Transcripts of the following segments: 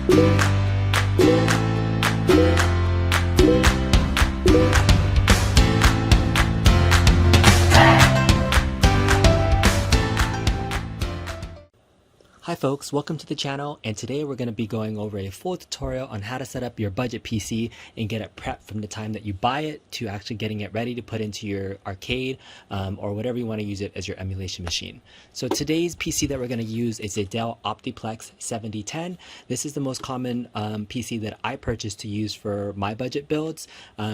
Hi folks, welcome to the channel, and today we're going to be going over a full tutorial on how to set up your budget PC and get it prepped from the time that you buy it to actually getting it ready to put into your arcade or whatever you want to use it as your emulation machine. So today's PC that we're going to use is a Dell Optiplex 7010. This is the most common PC that I purchased to use for my budget builds.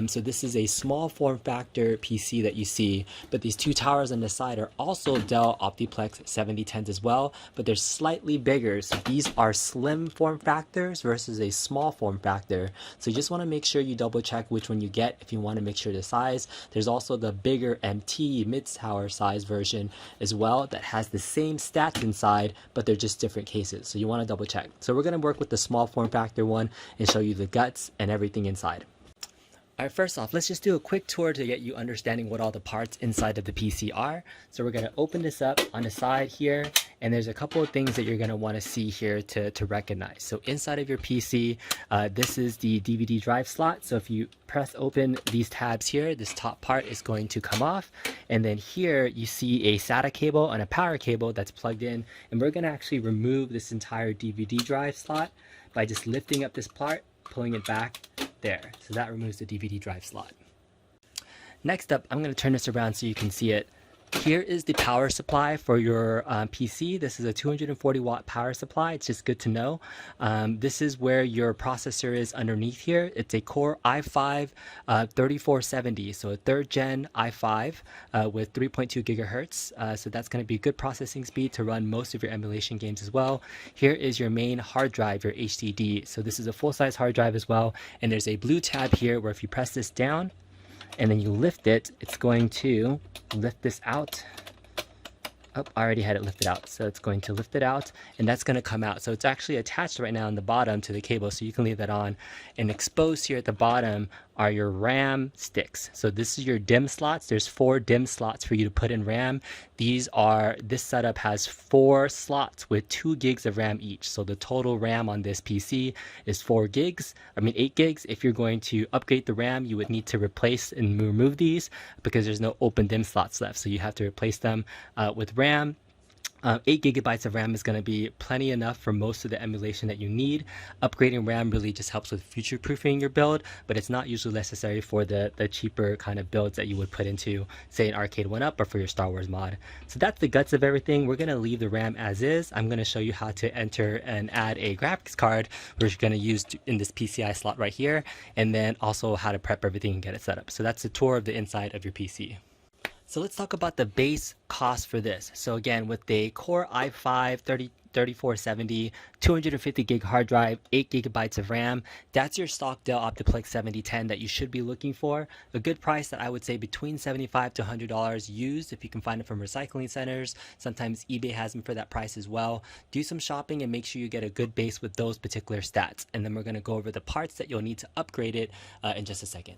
So this is a small form factor PC that you see, but these two towers on the side are also Dell Optiplex 7010s as well, but they're slightly bigger. So these are slim form factors versus a small form factor. So you just want to make sure you double check which one you get if you want to make sure the size. There's also the bigger MT mid-tower size version as well that has the same stats inside, but they're just different cases. So you want to double check. So we're going to work with the small form factor one and show you the guts and everything inside. Alright, first off, let's just do a quick tour to get you understanding what all the parts inside of the PC are. So we're going to open this up on the side here, and there's a couple of things that you're going to want to see here to recognize. So inside of your PC, this is the DVD drive slot. So if you press open these tabs here, this top part is going to come off. And then here you see a SATA cable and a power cable that's plugged in. And we're going to actually remove this entire DVD drive slot by just lifting up this part, pulling it back there. So that removes the DVD drive slot. Next up, I'm going to turn this around so you can see it. Here is the power supply for your PC. This is a 240 watt power supply. It's just good to know. This is where your processor is underneath here. It's a Core i5 3470, so a third gen i5 with 3.2 gigahertz. So that's going to be good processing speed to run most of your emulation games as well. Here is your main hard drive, your HDD. So this is a full-size hard drive as well. And there's a blue tab here where if you press this down, and then you lift it, it's going to lift this out. Oh, I already had it lifted out. So it's going to lift it out, and that's going to come out. So it's actually attached right now on the bottom to the cable, so you can leave that on. And exposed here at the bottom are your RAM sticks. So this is your DIMM slots. There's 4 DIMM slots for you to put in RAM. This setup has 4 slots with 2 gigs of RAM each. So the total RAM on this PC is 8 gigs. If you're going to upgrade the RAM, you would need to replace and remove these because there's no open DIMM slots left. So you have to replace them with RAM. 8 gigabytes of RAM is going to be plenty enough for most of the emulation that you need. Upgrading RAM really just helps with future-proofing your build, but it's not usually necessary for the cheaper kind of builds that you would put into, say, an Arcade 1-Up or for your Star Wars mod. So that's the guts of everything. We're going to leave the RAM as is. I'm going to show you how to enter and add a graphics card, which you're going to use in this PCI slot right here, and then also how to prep everything and get it set up. So that's a tour of the inside of your PC. So let's talk about the base cost for this. So again, with the Core i5 3470, 250 gig hard drive, 8 gigabytes of RAM, that's your stock Dell Optiplex 7010 that you should be looking for. A good price that I would say between $75 to $100 used if you can find it from recycling centers. Sometimes eBay has them for that price as well. Do some shopping and make sure you get a good base with those particular stats. And then we're going to go over the parts that you'll need to upgrade it in just a second.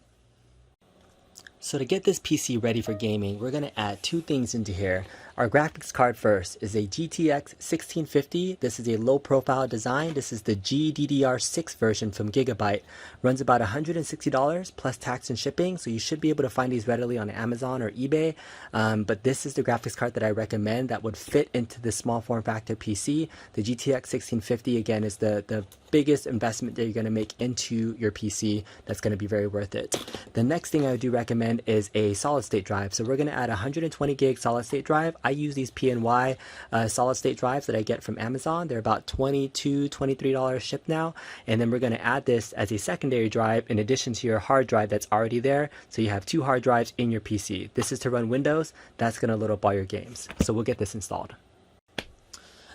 So to get this PC ready for gaming, we're going to add 2 things into here. Our graphics card first is a GTX 1650. This is a low profile design. This is the GDDR6 version from Gigabyte. Runs about $160 plus tax and shipping. So you should be able to find these readily on Amazon or eBay. But this is the graphics card that I recommend that would fit into the small form factor PC. The GTX 1650 again is the biggest investment that you're going to make into your PC. That's going to be very worth it. The next thing I do recommend is a solid state drive. So we're going to add a 120 gig solid state drive. I use these PNY solid state drives that I get from Amazon. They're about $22, $23 shipped now. And then we're going to add this as a secondary drive in addition to your hard drive that's already there. So you have 2 hard drives in your PC. This is to run Windows. That's going to load up all your games. So we'll get this installed.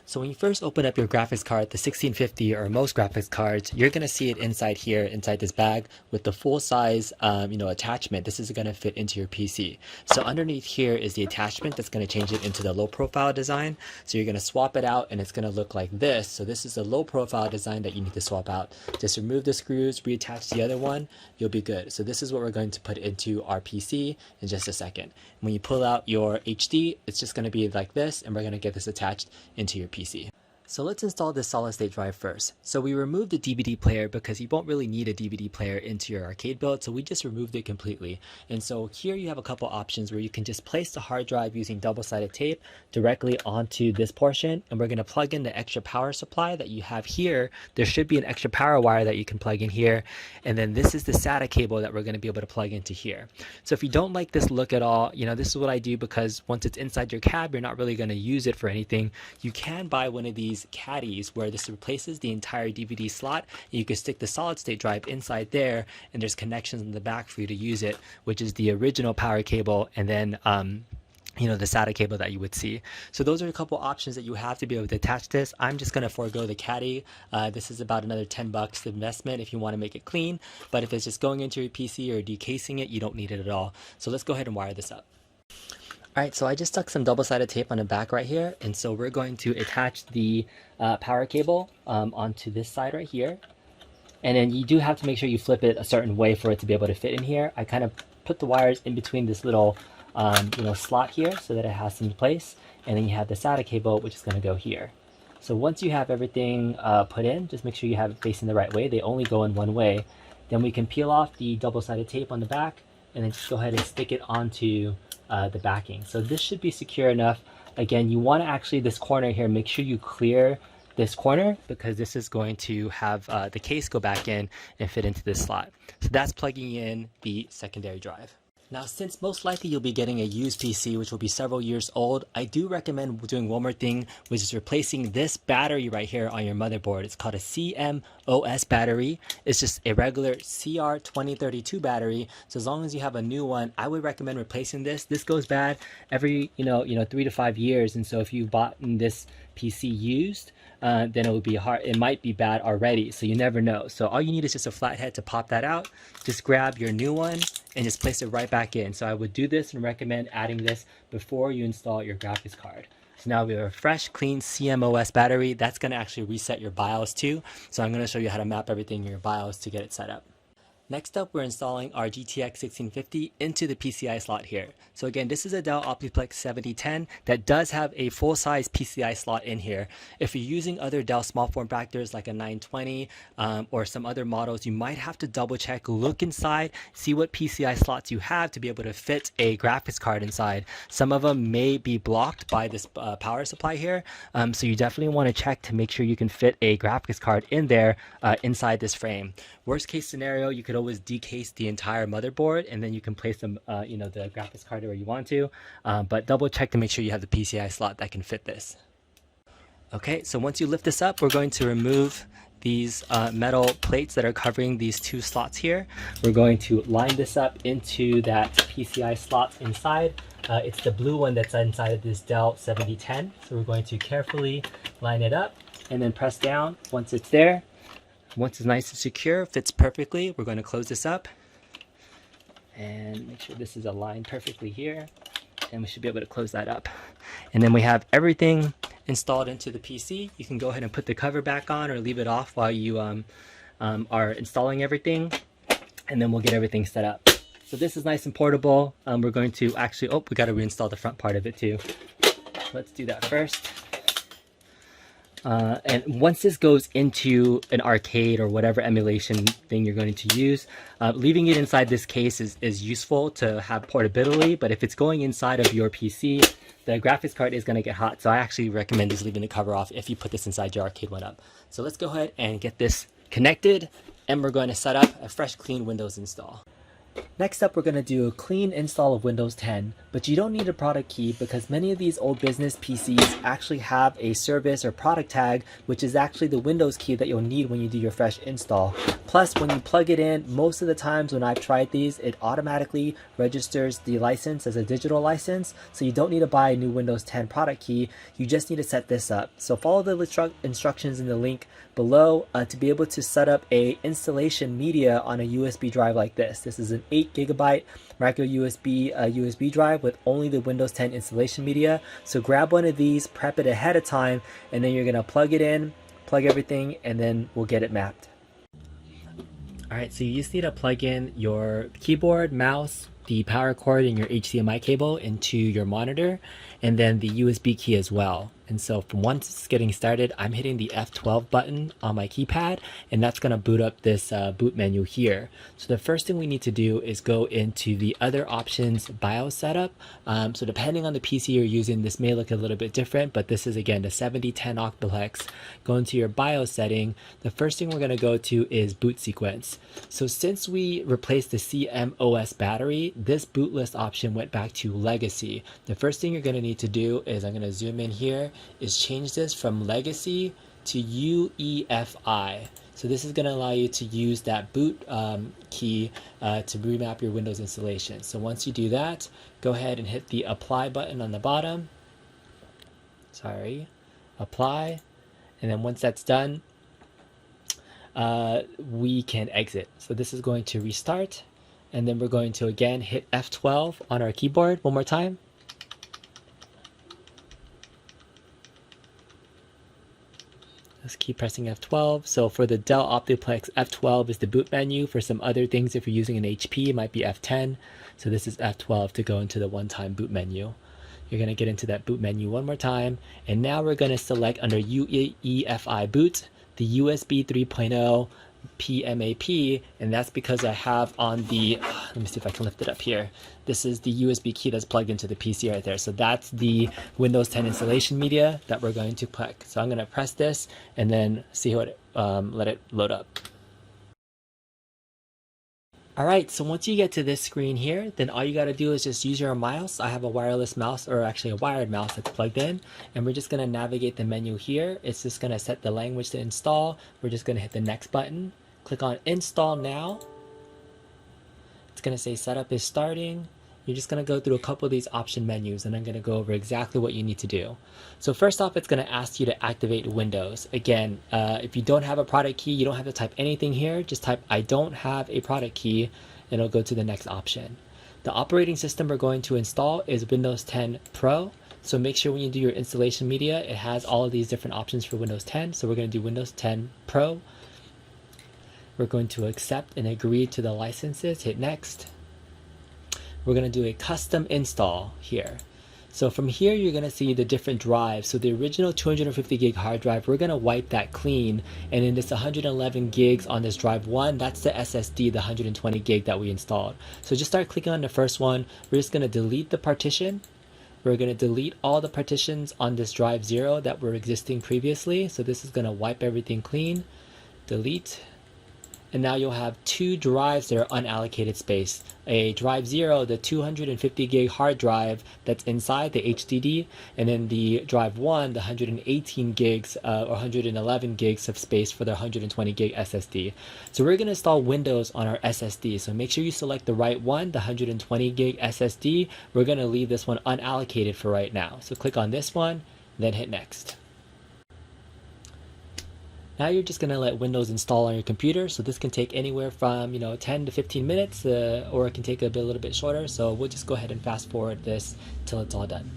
So when you first open up your graphics card, the 1650 or most graphics cards, you're going to see it inside here, inside this bag with the full size, attachment. This is going to fit into your PC. So underneath here is the attachment that's going to change it into the low profile design. So you're going to swap it out and it's going to look like this. So this is a low profile design that you need to swap out. Just remove the screws, reattach the other one, you'll be good. So this is what we're going to put into our PC in just a second. When you pull out your HD, it's just going to be like this, and we're going to get this attached into your PC. So let's install this solid state drive first. So we removed the DVD player because you won't really need a DVD player into your arcade build, so we just removed it completely. And so here you have a couple options where you can just place the hard drive using double-sided tape directly onto this portion, and we're going to plug in the extra power supply that you have here. There should be an extra power wire that you can plug in here, and then this is the SATA cable that we're going to be able to plug into here. So if you don't like this look at all, this is what I do, because once it's inside your cab, you're not really going to use it for anything. You can buy one of these caddies where this replaces the entire DVD slot. You can stick the solid state drive inside there, and there's connections in the back for you to use it, which is the original power cable, and then the SATA cable that you would see. So those are a couple options that you have to be able to attach this. I'm just going to forego the caddy. This is about another $10 investment if you want to make it clean, but if it's just going into your PC or decasing it, you don't need it at all. So let's go ahead and wire this up. Alright, so I just stuck some double-sided tape on the back right here, and so we're going to attach the power cable onto this side right here. And then you do have to make sure you flip it a certain way for it to be able to fit in here. I kind of put the wires in between this little slot here so that it has some place, and then you have the SATA cable, which is going to go here. So once you have everything put in, just make sure you have it facing the right way. They only go in one way. Then we can peel off the double-sided tape on the back, and then just go ahead and stick it onto the backing. So this should be secure enough. Again, you want to actually, this corner here, make sure you clear this corner, because this is going to have the case go back in and fit into this slot. So that's plugging in the secondary drive. Now, since most likely you'll be getting a used PC, which will be several years old, I do recommend doing one more thing, which is replacing this battery right here on your motherboard. It's called a CMOS battery. It's just a regular CR2032 battery. So as long as you have a new one, I would recommend replacing this. This goes bad every 3 to 5 years, and so if you bought this PC used, then it would be hard. It might be bad already, so you never know. So all you need is just a flathead to pop that out. Just grab your new one and just place it right back in. So I would do this and recommend adding this before you install your graphics card. So now we have a fresh, clean CMOS battery. That's going to actually reset your BIOS too. So I'm going to show you how to map everything in your BIOS to get it set up. Next up, we're installing our GTX 1650 into the PCI slot here. So again, this is a Dell Optiplex 7010 that does have a full-size PCI slot in here. If you're using other Dell small form factors like a 920 or some other models, you might have to double check, look inside, see what PCI slots you have to be able to fit a graphics card inside. Some of them may be blocked by this power supply here, so you definitely want to check to make sure you can fit a graphics card in there inside this frame. Worst case scenario, you could always decase the entire motherboard, and then you can place them, the graphics card where you want to, but double check to make sure you have the PCI slot that can fit this. Okay, so once you lift this up, we're going to remove these metal plates that are covering these two slots here. We're going to line this up into that PCI slot inside. It's the blue one that's inside of this Dell 7010. So we're going to carefully line it up and then press down once it's there. Once it's nice and secure, fits perfectly, we're going to close this up and make sure this is aligned perfectly here, and we should be able to close that up. And then we have everything installed into the PC. You can go ahead and put the cover back on or leave it off while you are installing everything, and then we'll get everything set up. So this is nice and portable. We're going to actually, we got to reinstall the front part of it too. Let's do that first. And once this goes into an arcade or whatever emulation thing you're going to use, leaving it inside this case is useful to have portability, but if it's going inside of your PC, the graphics card is going to get hot. So I actually recommend just leaving the cover off if you put this inside your arcade one up. So let's go ahead and get this connected, and we're going to set up a fresh, clean Windows install. Next up, we're going to do a clean install of Windows 10, but you don't need a product key because many of these old business PCs actually have a service or product tag, which is actually the Windows key that you'll need when you do your fresh install. Plus, when you plug it in, most of the times when I've tried these, it automatically registers the license as a digital license, so you don't need to buy a new Windows 10 product key. You just need to set this up. So follow the instructions in the link below to be able to set up a installation media on a USB drive like this. This is an 8 GB micro USB drive with only the Windows 10 installation media. So grab one of these, prep it ahead of time, and then you're gonna plug it in, plug everything, and then we'll get it mapped. Alright, so you just need to plug in your keyboard, mouse, the power cord, and your HDMI cable into your monitor, and then the USB key as well. And so from once it's getting started, I'm hitting the F12 button on my keypad, and that's going to boot up this boot menu here. So the first thing we need to do is go into the other options BIOS setup. So depending on the PC you're using, this may look a little bit different, but this is again the 7010 Optiplex. Go into your BIOS setting. The first thing we're going to go to is boot sequence. So since we replaced the CMOS battery, this boot list option went back to legacy. The first thing you're going to need to do is, I'm going to zoom in here, is change this from legacy to UEFI. So this is going to allow you to use that boot key to remap your Windows installation. So once you do that, go ahead and hit the apply button on the bottom. Apply. And then once that's done, we can exit. So this is going to restart. And then we're going to again hit F12 on our keyboard one more time. Let's keep pressing F12. So for the Dell Optiplex, F12 is the boot menu. For some other things, if you're using an HP, it might be F10. So this is F12 to go into the one-time boot menu. You're going to get into that boot menu one more time. And now we're going to select under UEFI boot, the USB 3.0 PMAP, and that's because I have on the, let me see if I can lift it up here. This is the USB key that's plugged into the PC right there. So that's the Windows 10 installation media that we're going to click. So I'm going to press this and then see what let it load up. All right, so once you get to this screen here, then all you got to do is just use your mouse. I have a wireless mouse, or actually a wired mouse that's plugged in, and we're just going to navigate the menu here. It's just going to set the language to install. We're just going to hit the next button, click on install now. It's going to say setup is starting. You're just going to go through a couple of these option menus, and I'm going to go over exactly what you need to do. So first off, it's going to ask you to activate Windows. Again, if you don't have a product key, you don't have to type anything here. Just type I don't have a product key, and it'll go to the next option. The operating system we're going to install is Windows 10 Pro. So make sure when you do your installation media, it has all of these different options for Windows 10. So we're going to do Windows 10 Pro. We're going to accept and agree to the licenses, hit next. We're going to do a custom install here. So from here, you're going to see the different drives. So the original 250 gig hard drive, we're going to wipe that clean. And then this 111 gigs on this drive 1, that's the SSD, the 120 gig that we installed. So just start clicking on the first one. We're just going to delete the partition. We're going to delete all the partitions on this drive 0 that were existing previously. So this is going to wipe everything clean. Delete. And now you'll have two drives that are unallocated space. A drive 0, the 250 gig hard drive that's inside the HDD, and then the drive 1, the 118 gigs or 111 gigs of space for the 120 gig SSD. So we're going to install Windows on our SSD. So make sure you select the right one, the 120 gig SSD. We're going to leave this one unallocated for right now. So click on this one, then hit next. Now you're just going to let Windows install on your computer. So this can take anywhere from 10 to 15 minutes, or it can take a little bit shorter. So we'll just go ahead and fast forward this till it's all done.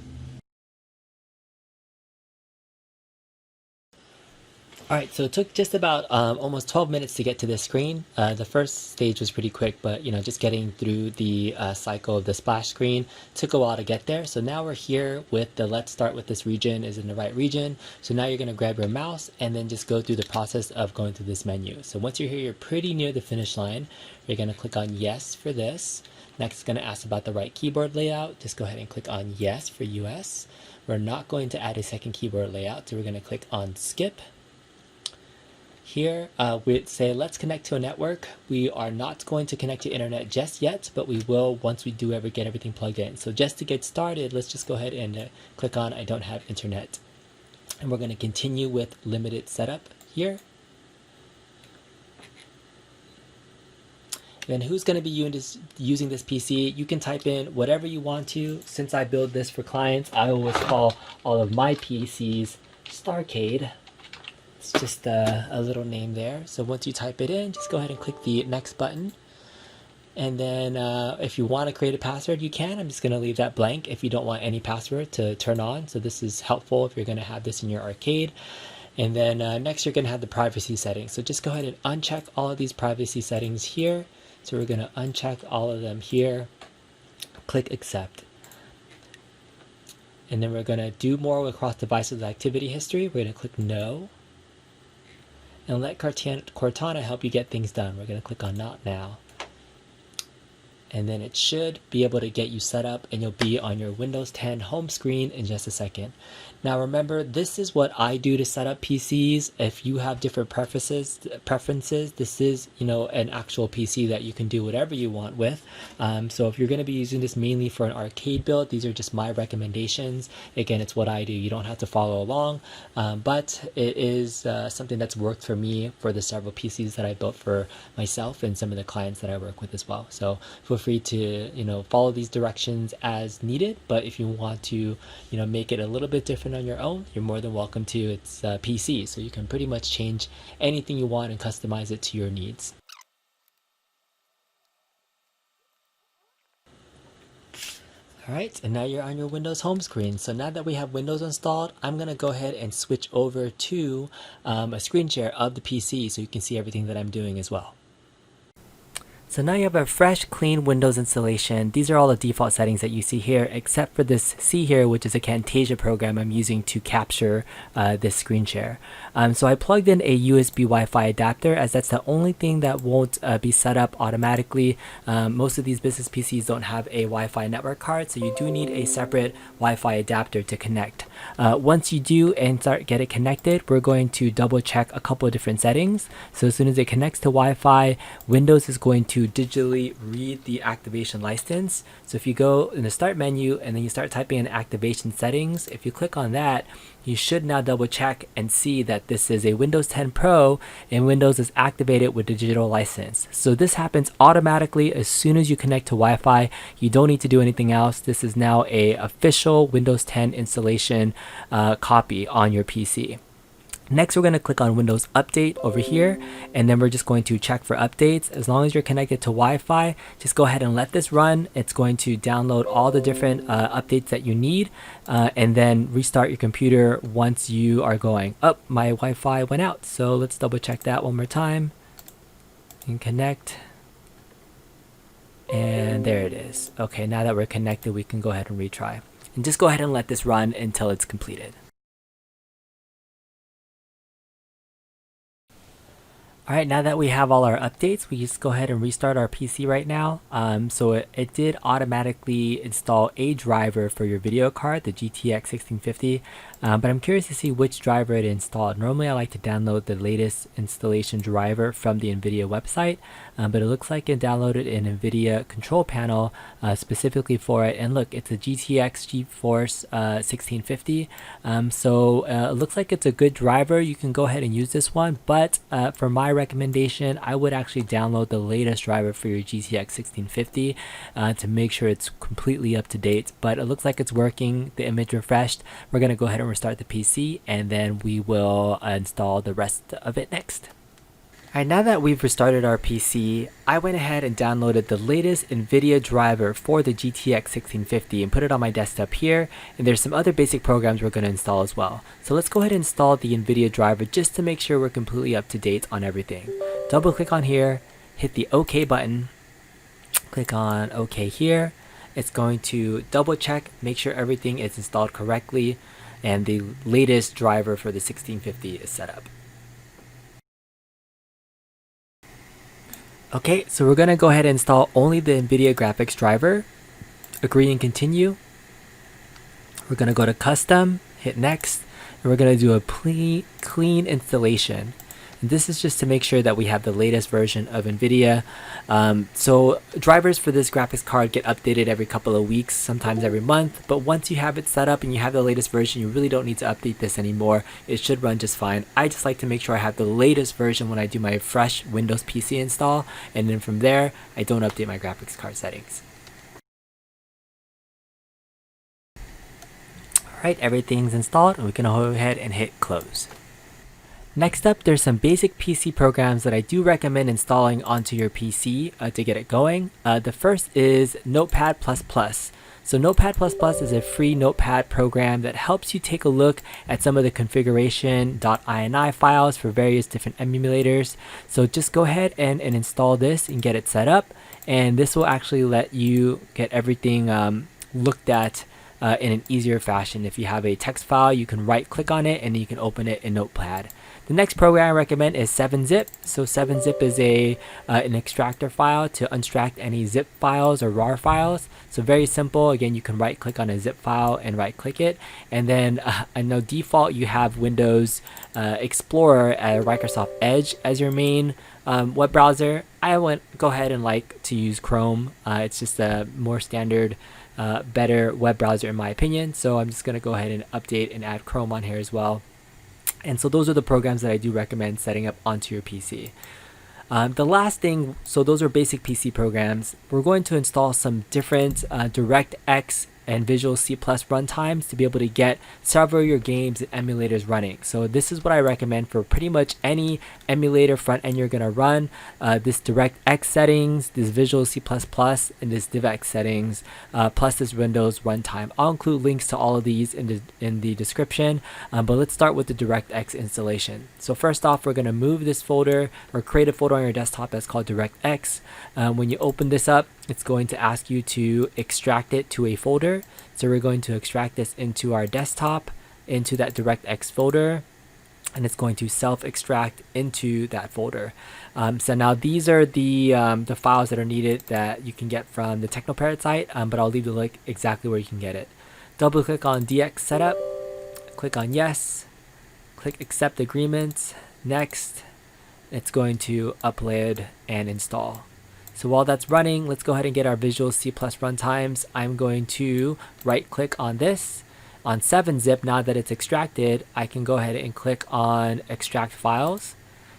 All right, so it took just about almost 12 minutes to get to this screen. The first stage was pretty quick, but just getting through the cycle of the splash screen took a while to get there. So now we're here with the let's start with this region is in the right region. So now you're going to grab your mouse and then just go through the process of going through this menu. So once you're here, you're pretty near the finish line. You're going to click on yes for this. Next, it's going to ask about the right keyboard layout. Just go ahead and click on yes for US. We're not going to add a second keyboard layout, so we're going to click on skip. Here, we'd say, let's connect to a network. We are not going to connect to internet just yet, but we will once we do ever get everything plugged in. So just to get started, let's just go ahead and click on I don't have internet. And we're going to continue with limited setup here. Then who's going to be using this PC? You can type in whatever you want to. Since I build this for clients, I always call all of my PCs Starcade. It's just a little name there. So once you type it in, just go ahead and click the next button. And then if you want to create a password, you can. I'm just going to leave that blank if you don't want any password to turn on. So this is helpful if you're going to have this in your arcade. And then next, you're going to have the privacy settings. So just go ahead and uncheck all of these privacy settings here. So we're going to uncheck all of them here. Click accept. And then we're going to do more across devices activity history. We're going to click no. And let Cortana help you get things done. We're going to click on not now. And then it should be able to get you set up, and you'll be on your Windows 10 home screen in just a second. Now remember, this is what I do to set up PCs. If you have different preferences, this is, an actual PC that you can do whatever you want with. So if you're going to be using this mainly for an arcade build, these are just my recommendations. Again, it's what I do. You don't have to follow along, but it is something that's worked for me for the several PCs that I built for myself and some of the clients that I work with as well. So feel free to follow these directions as needed, but if you want to make it a little bit different on your own, you're more than welcome to. It's PC, so you can pretty much change anything you want and customize it to your needs. Alright, and now you're on your Windows home screen. So now that we have Windows installed, I'm going to go ahead and switch over to a screen share of the PC so you can see everything that I'm doing as well. So now you have a fresh, clean Windows installation. These are all the default settings that you see here, except for this C here, which is a Camtasia program I'm using to capture this screen share. So I plugged in a USB Wi-Fi adapter, as that's the only thing that won't be set up automatically. Most of these business PCs don't have a Wi-Fi network card, so you do need a separate Wi-Fi adapter to connect. Once you do and get it connected, we're going to double check a couple of different settings. So as soon as it connects to Wi-Fi, Windows is going to digitally read the activation license. So if you go in the start menu and then you start typing in activation settings, if you click on that, you should now double check and see that this is a Windows 10 Pro and Windows is activated with the digital license. So this happens automatically as soon as you connect to Wi-Fi. You don't need to do anything else. This is now a official Windows 10 installation copy on your PC. Next, we're going to click on Windows Update over here, and then we're just going to check for updates. As long as you're connected to Wi-Fi, just go ahead and let this run. It's going to download all the different updates that you need, and then restart your computer once you are going. Oh, my Wi-Fi went out, so let's double check that one more time. And connect. And there it is. Okay, now that we're connected, we can go ahead and retry. And just go ahead and let this run until it's completed. Alright, now that we have all our updates, we just go ahead and restart our PC right now. So it did automatically install a driver for your video card, the GTX 1650, but I'm curious to see which driver it installed. Normally I like to download the latest installation driver from the NVIDIA website, but it looks like it downloaded an NVIDIA control panel specifically for it. And look, it's a GTX GeForce 1650, so it looks like it's a good driver. You can go ahead and use this one, but for my recommendation, I would actually download the latest driver for your GTX 1650 to make sure it's completely up to date. But it looks like it's working. The image refreshed. We're going to go ahead and restart the PC, and then we will install the rest of it next. Alright, now that we've restarted our PC, I went ahead and downloaded the latest NVIDIA driver for the GTX 1650 and put it on my desktop here, and there's some other basic programs we're going to install as well. So let's go ahead and install the NVIDIA driver just to make sure we're completely up to date on everything. Double click on here, hit the OK button, click on OK here. It's going to double check, make sure everything is installed correctly, and the latest driver for the 1650 is set up. Okay, so we're going to go ahead and install only the NVIDIA graphics driver. Agree and continue. We're going to go to custom, hit next, and we're going to do a clean installation. And this is just to make sure that we have the latest version of NVIDIA. So drivers for this graphics card get updated every couple of weeks, sometimes every month. But once you have it set up and you have the latest version, you really don't need to update this anymore. It should run just fine. I just like to make sure I have the latest version when I do my fresh Windows PC install. And then from there, I don't update my graphics card settings. Alright, everything's installed, and we can go ahead and hit close. Next up, there's some basic PC programs that I do recommend installing onto your PC to get it going. The first is Notepad++. So Notepad++ is a free notepad program that helps you take a look at some of the configuration.ini files for various different emulators. So just go ahead and install this and get it set up, and this will actually let you get everything looked at in an easier fashion. If you have a text file, you can right click on it and you can open it in Notepad. The next program I recommend is 7-zip. So 7-zip is an extractor file to unextract any zip files or RAR files. So very simple. Again, you can right click on a zip file and right click it. And then I know default you have Windows Explorer at Microsoft Edge as your main web browser. I would go ahead and like to use Chrome. It's just a more standard, better web browser in my opinion. So I'm just going to go ahead and update and add Chrome on here as well. And so those are the programs that I do recommend setting up onto your PC. The last thing, so those are basic PC programs. We're going to install some different DirectX and Visual C+ runtimes to be able to get several of your games and emulators running. So this is what I recommend for pretty much any emulator front end you're going to run. This DirectX settings, this Visual C++, and this DivX settings, plus this Windows runtime. I'll include links to all of these in the description, but let's start with the DirectX installation. So first off, we're going to move this folder or create a folder on your desktop that's called DirectX. When you open this up, it's going to ask you to extract it to a folder. So we're going to extract this into our desktop, into that DirectX folder, and it's going to self-extract into that folder. So now these are the files that are needed that you can get from the TeknoParrot site, but I'll leave the link exactly where you can get it. Double click on DX setup, click on yes, click accept agreement, next. It's going to upload and install. So while that's running, let's go ahead and get our Visual C+ runtimes. I'm going to right click on this. On 7-zip, now that it's extracted, I can go ahead and click on extract files.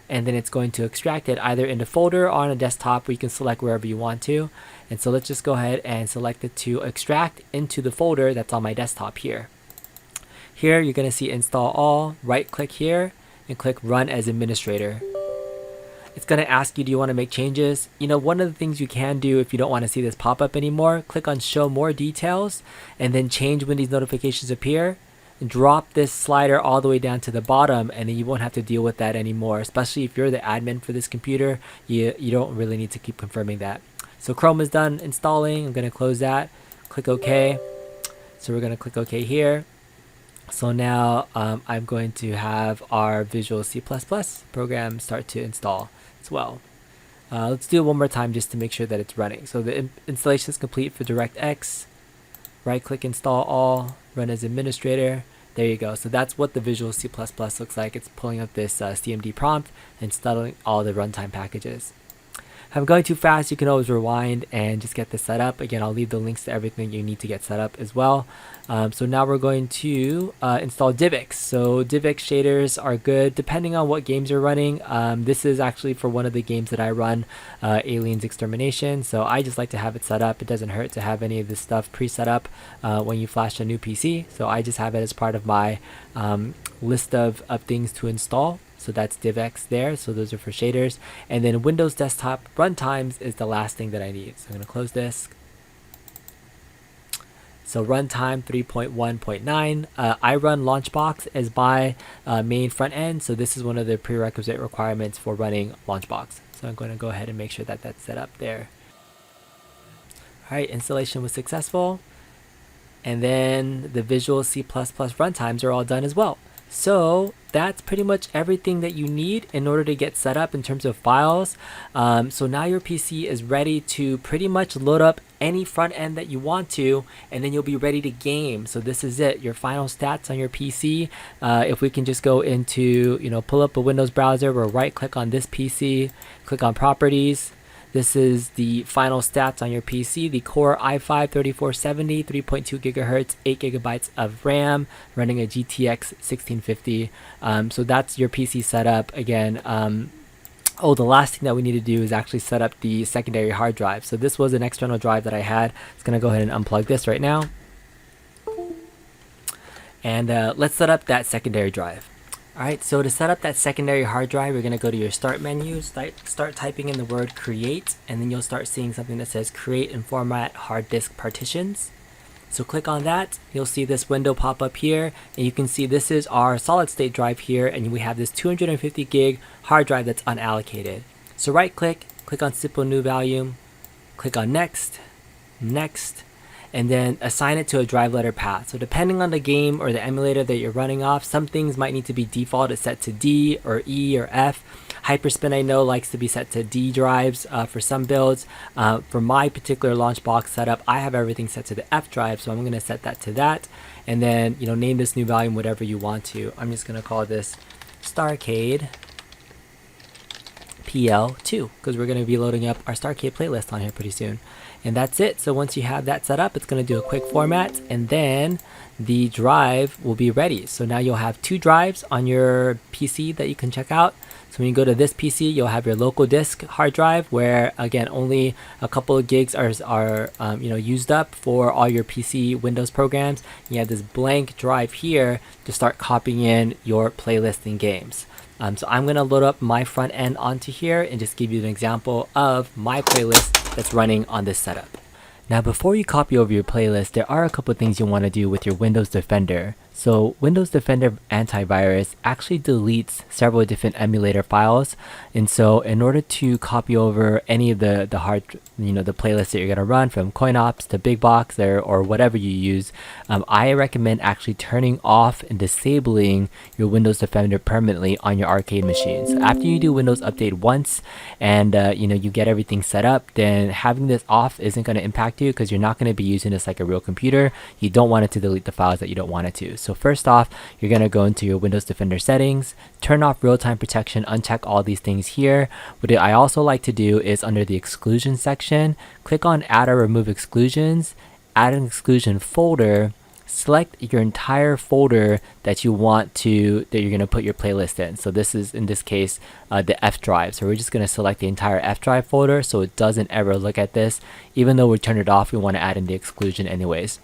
And then it's going to extract it either in the folder or on a desktop where you can select wherever you want to. And so let's just go ahead and select it to extract into the folder that's on my desktop here. Here you're going to see install all, right click here and click run as administrator. It's going to ask you, do you want to make changes? You know, one of the things you can do if you don't want to see this pop up anymore, click on show more details and then change when these notifications appear. Drop this slider all the way down to the bottom and then you won't have to deal with that anymore. Especially if you're the admin for this computer, you don't really need to keep confirming that. So Chrome is done installing. I'm going to close that. Click OK. So we're going to click OK here. So now I'm going to have our Visual C++ program start to install as well. Let's do it one more time just to make sure that it's running. So the installation is complete for DirectX. Right click install all, run as administrator. There you go. So that's what the Visual C++ looks like. It's pulling up this CMD prompt and installing all the runtime packages. If I'm going too fast, you can always rewind and just get this set up. Again, I'll leave the links to everything you need to get set up as well. So now we're going to install DivX. So DivX shaders are good depending on what games you're running. This is actually for one of the games that I run, Aliens Extermination. So I just like to have it set up. It doesn't hurt to have any of this stuff pre-set up when you flash a new PC. So I just have it as part of my list of things to install. So that's DivX there. So those are for shaders. And then Windows Desktop Runtimes is the last thing that I need. So I'm going to close this. So runtime 3.1.9. I run Launchbox as my main front end. So this is one of the prerequisite requirements for running Launchbox. So I'm going to go ahead and make sure that that's set up there. All right, installation was successful. And then the Visual C++ runtimes are all done as well. So that's pretty much everything that you need in order to get set up in terms of files. So now your PC is ready to pretty much load up any front end that you want to, and then you'll be ready to game. So this is it, your final stats on your PC. If we can just go into, pull up a Windows browser, we'll right click on this PC, click on properties. This is the final stats on your PC, the Core i5 3470, 3.2 gigahertz, 8 gigabytes of RAM, running a GTX 1650. So that's your PC setup. Again, the last thing that we need to do is actually set up the secondary hard drive. So this was an external drive that I had. It's going to go ahead and unplug this right now. And let's set up that secondary drive. Alright, so to set up that secondary hard drive, you're going to go to your start menu, start typing in the word create, and then you'll start seeing something that says create and format hard disk partitions. So click on that, you'll see this window pop up here, and you can see this is our solid state drive here, and we have this 250 gig hard drive that's unallocated. So right click, click on simple new volume, click on next, next, and then assign it to a drive letter path. So depending on the game or the emulator that you're running off, some things might need to be defaulted set to D or E or F. Hyperspin, I know, likes to be set to D drives for some builds. For my particular Launchbox setup, I have everything set to the F drive, so I'm going to set that to that. And then, name this new volume whatever you want to. I'm just going to call this Starcade PL2 because we're going to be loading up our Starcade playlist on here pretty soon. And that's it. So once you have that set up, it's going to do a quick format, and then the drive will be ready. So now you'll have 2 drives on your PC that you can check out. So when you go to this PC, you'll have your local disk hard drive where, again, only a couple of gigs are used up for all your PC Windows programs. You have this blank drive here to start copying in your playlist and games. So I'm going to load up my front end onto here and just give you an example of my playlist that's running on this setup. Now before you copy over your playlist, there are a couple of things you want to do with your Windows Defender. So Windows Defender Antivirus actually deletes several different emulator files, and so in order to copy over any of the playlists that you're going to run from CoinOps to BigBox or whatever you use, I recommend actually turning off and disabling your Windows Defender permanently on your arcade machines. After you do Windows Update once and you get everything set up, then having this off isn't going to impact you because you're not going to be using this like a real computer. You don't want it to delete the files that you don't want it to. So first off, you're going to go into your Windows Defender settings, turn off real-time protection, uncheck all these things here. What I also like to do is under the exclusion section, click on add or remove exclusions, add an exclusion folder, select your entire folder that you're going to put your playlist in. So this is, in this case, the F drive. So we're just going to select the entire F drive folder so it doesn't ever look at this. Even though we turn it off, we want to add in the exclusion anyways.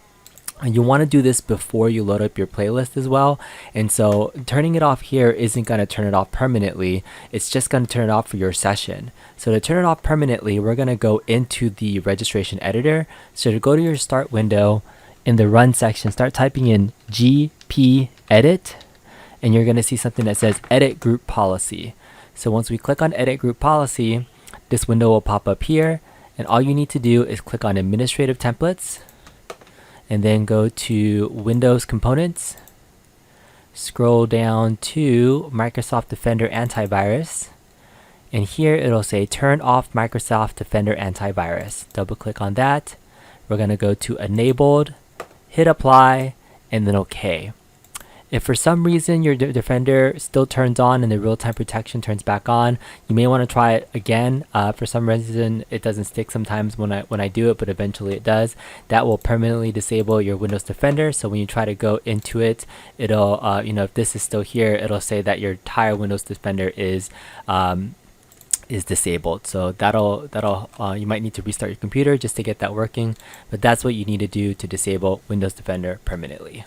And you want to do this before you load up your playlist as well. And so turning it off here isn't going to turn it off permanently. It's just going to turn it off for your session. So to turn it off permanently, we're going to go into the registration editor. So to go to your start window, in the run section, start typing in gp edit, and you're going to see something that says edit group policy. So once we click on edit group policy, this window will pop up here, and all you need to do is click on administrative templates and then go to Windows Components, scroll down to Microsoft Defender Antivirus, and here it'll say turn off Microsoft Defender Antivirus. Double click on that. We're going to go to enabled, hit apply, and then OK. If for some reason your Defender still turns on and the real-time protection turns back on, you may want to try it again. For some reason it doesn't stick sometimes when I do it, but eventually it does. That will permanently disable your Windows Defender. So when you try to go into it, it'll if this is still here, it'll say that your entire Windows Defender is disabled. So that'll you might need to restart your computer just to get that working, but that's what you need to do to disable Windows Defender permanently.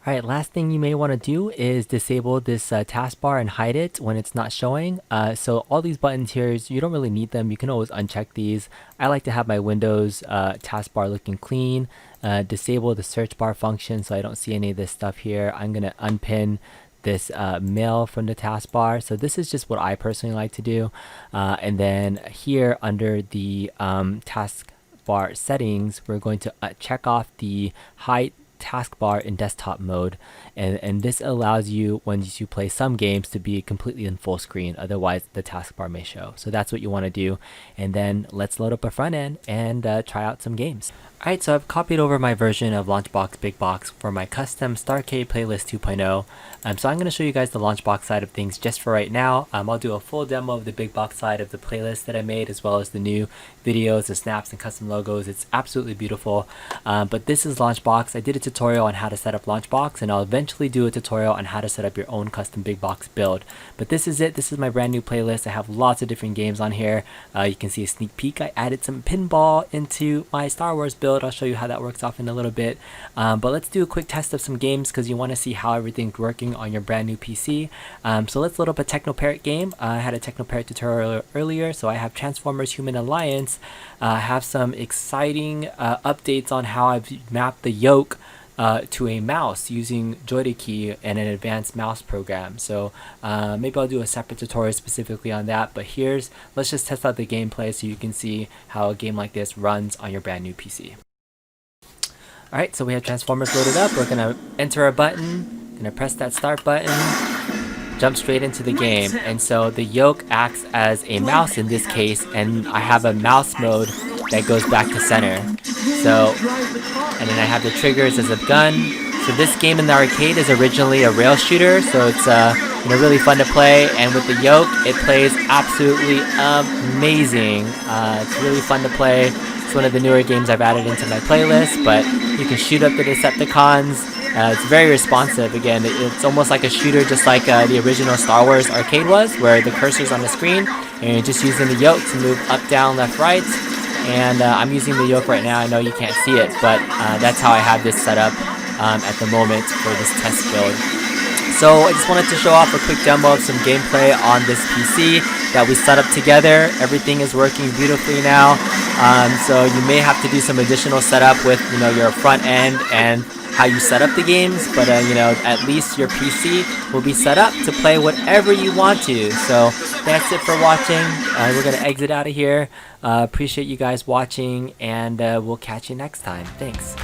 Alright, last thing you may want to do is disable this taskbar and hide it when it's not showing. So all these buttons here, you don't really need them. You can always uncheck these. I like to have my Windows taskbar looking clean. Disable the search bar function so I don't see any of this stuff here. I'm going to unpin this mail from the taskbar. So this is just what I personally like to do. And then here under the taskbar settings, we're going to check off the hide taskbar in desktop mode, and this allows you, once you play some games, to be completely in full screen. Otherwise the taskbar may show. So that's what you want to do, and then let's load up a front end and try out some games. Alright, so I've copied over my version of Launchbox Big Box for my custom Starcade Playlist 2.0. So I'm going to show you guys the Launchbox side of things just for right now. I'll do a full demo of the Big Box side of the playlist that I made, as well as the new videos, the snaps, and custom logos. It's absolutely beautiful. But this is Launchbox. I did a tutorial on how to set up Launchbox, and I'll eventually do a tutorial on how to set up your own custom Big Box build. But this is it. This is my brand new playlist. I have lots of different games on here. You can see a sneak peek. I added some pinball into my Star Wars build. I'll show you how that works off in a little bit. But let's do a quick test of some games because you want to see how everything's working on your brand new PC. So let's load up a TeknoParrot game. I had a TeknoParrot tutorial earlier, so I have Transformers Human Alliance. I have some exciting updates on how I've mapped the yoke to a mouse using JoyToKey and an advanced mouse program. So maybe I'll do a separate tutorial specifically on that, but let's just test out the gameplay so you can see how a game like this runs on your brand new PC. Alright, so we have Transformers loaded up. We're gonna enter a button, gonna press that start button, jump straight into the game. And so the yoke acts as a mouse in this case, and I have a mouse mode that goes back to center. So, and then I have the triggers as a gun. So this game in the arcade is originally a rail shooter, so it's really fun to play. And with the yoke, it plays absolutely amazing. It's really fun to play. It's one of the newer games I've added into my playlist, but you can shoot up the Decepticons. It's very responsive. Again, it's almost like a shooter, just like the original Star Wars arcade was, where the cursor's on the screen, and you're just using the yoke to move up, down, left, right. And I'm using the yoke right now. I know you can't see it, but that's how I have this set up at the moment for this test build. So I just wanted to show off a quick demo of some gameplay on this PC that we set up together. Everything is working beautifully now. So you may have to do some additional setup with your front end and how you set up the games, but at least your PC will be set up to play whatever you want to. So that's it for watching. We're gonna exit out of here. Appreciate you guys watching, and we'll catch you next time. Thanks.